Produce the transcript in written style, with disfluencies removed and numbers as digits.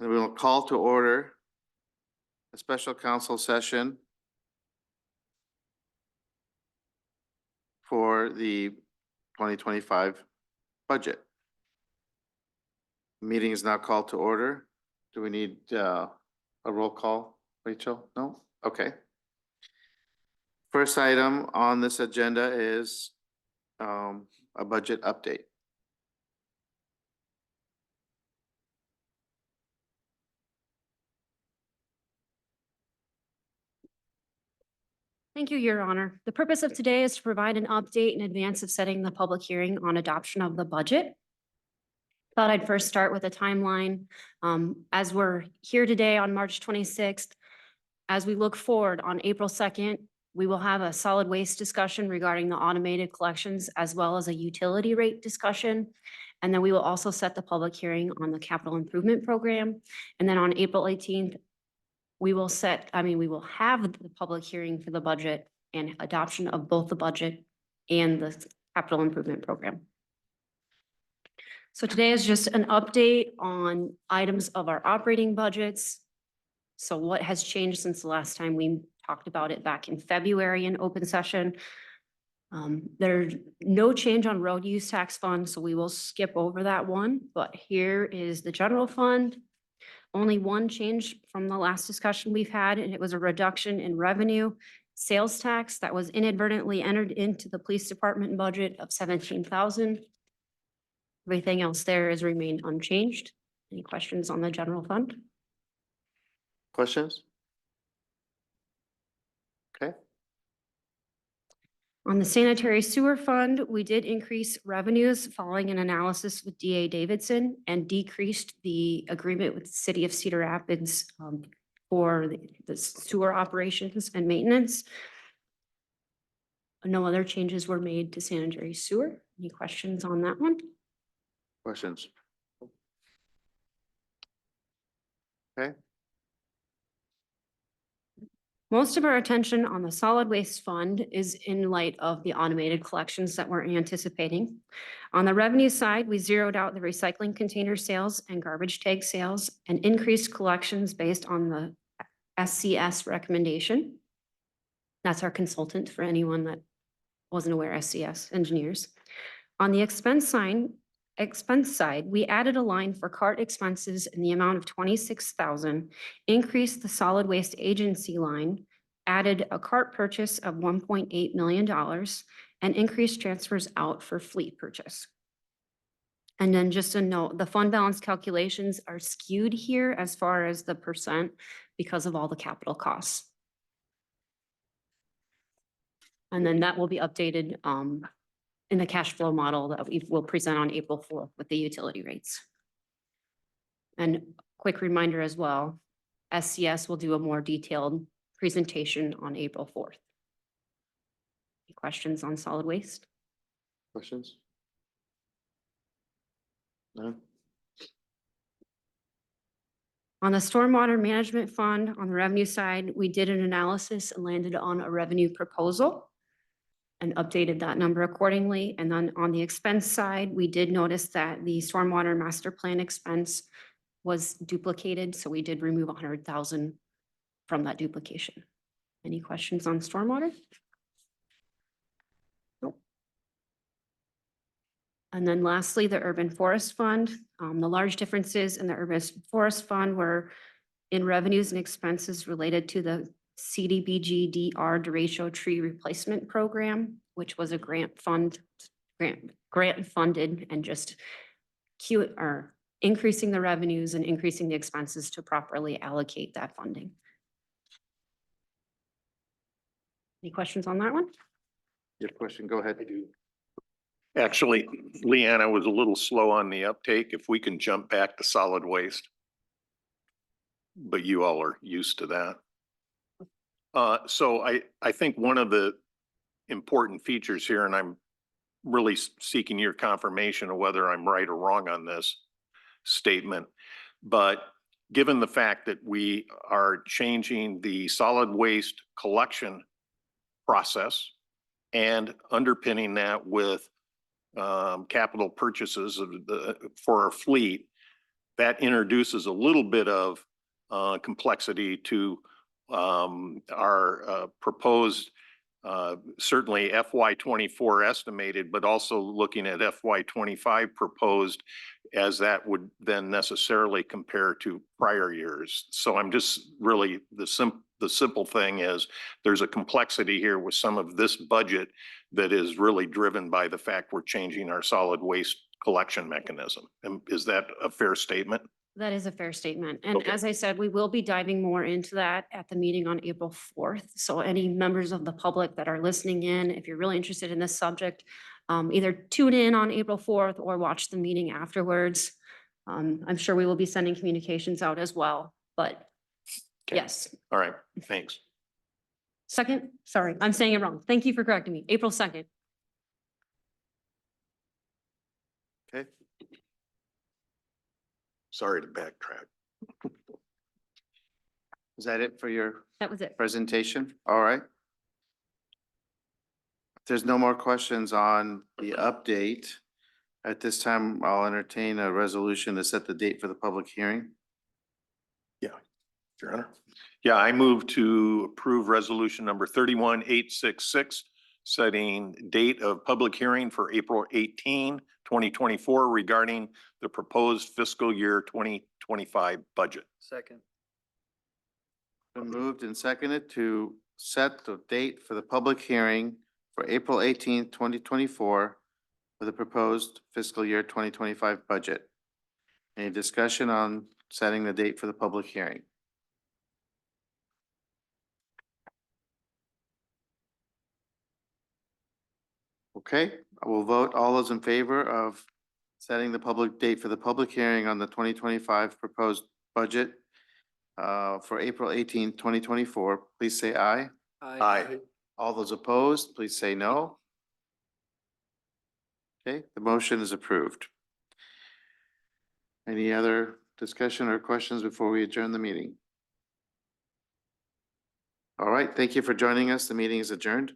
And we will call to order a special council session for the 2025 budget. Meeting is now called to order. Do we need a roll call, Rachel? No? Okay. First item on this agenda is a budget update. Thank you, Your Honor. The purpose of today is to provide an update in advance of setting the public hearing on adoption of the budget. Thought I'd first start with a timeline. As we're here today on March 26th, as we look forward on April 2nd, we will have a solid waste discussion regarding the automated collections as well as a utility rate discussion. And then we will also set the public hearing on the capital improvement program. And then on April 18th, we will have the public hearing for the budget and adoption of both the budget and the capital improvement program. So today is just an update on items of our operating budgets. So what has changed since the last time we talked about it back in February in open session? There's no change on road use tax fund, so we will skip over that one. But here is the general fund. Only one change from the last discussion we've had, and it was a reduction in revenue sales tax that was inadvertently entered into the police department budget of $17,000. Everything else there has remained unchanged. Any questions on the general fund? Questions? Okay. On the sanitary sewer fund, we did increase revenues following an analysis with DA Davidson and decreased the agreement with the city of Cedar Rapids for the sewer operations and maintenance. No other changes were made to sanitary sewer. Any questions on that one? Questions? Okay. Most of our attention on the solid waste fund is in light of the automated collections that we're anticipating. On the revenue side, we zeroed out the recycling container sales and garbage tag sales and increased collections based on the SCS recommendation. That's our consultant for anyone that wasn't aware, SCS engineers. On the expense side, we added a line for cart expenses in the amount of $26,000, increased the solid waste agency line, added a cart purchase of $1.8 million, and increased transfers out for fleet purchase. And then just a note, the fund balance calculations are skewed here as far as the percent because of all the capital costs. And then that will be updated in the cash flow model that we will present on April 4th with the utility rates. And quick reminder as well, SCS will do a more detailed presentation on April 4th. Any questions on solid waste? Questions? No? On the stormwater management fund, on the revenue side, we did an analysis and landed on a revenue proposal and updated that number accordingly. And then on the expense side, we did notice that the stormwater master plan expense was duplicated. So we did remove 100,000 from that duplication. Any questions on stormwater? Nope. And then lastly, the urban forest fund. The large differences in the urban forest fund were in revenues and expenses related to the CDBG-DR derecho tree replacement program, which was a grant funded and just increasing the revenues and increasing the expenses to properly allocate that funding. Any questions on that one? Your question, go ahead. I do. Actually, Leanna was a little slow on the uptake. If we can jump back to solid waste. But you all are used to that. So I think one of the important features here, and I'm really seeking your confirmation of whether I'm right or wrong on this statement, but given the fact that we are changing the solid waste collection process and underpinning that with capital purchases for our fleet, that introduces a little bit of complexity to our proposed certainly FY 24 estimated, but also looking at FY 25 proposed, as that would then necessarily compare to prior years. So I'm just really, the simple thing is there's a complexity here with some of this budget that is really driven by the fact we're changing our solid waste collection mechanism. And is that a fair statement? That is a fair statement. And Okay. as I said, we will be diving more into that at the meeting on April 4th. So any members of the public that are listening in, if you're really interested in this subject, either tune in on April 4th or watch the meeting afterwards. I'm sure we will be sending communications out as well, but Okay. yes. All right, thanks. Second, sorry, I'm saying it wrong. Thank you for correcting me. April 2nd. Okay. Sorry to backtrack. Is that it for your That was it. presentation? All right. If there's no more questions on the update, at this time, I'll entertain a resolution to set the date for the public hearing. Your Honor. Yeah, I move to approve resolution number 31866, setting date of public hearing for April 18, 2024 regarding the proposed fiscal year 2025 budget. Second. Been moved and seconded to set the date for the public hearing for April 18th, 2024 for the proposed fiscal year 2025 budget. Any discussion on setting the date for the public hearing? Okay, I will vote all those in favor of setting the public date for the public hearing on the 2025 proposed budget for April 18th, 2024. Please say aye. Aye. All those opposed, please say no. Okay, the motion is approved. Any other discussion or questions before we adjourn the meeting? All right, thank you for joining us. The meeting is adjourned.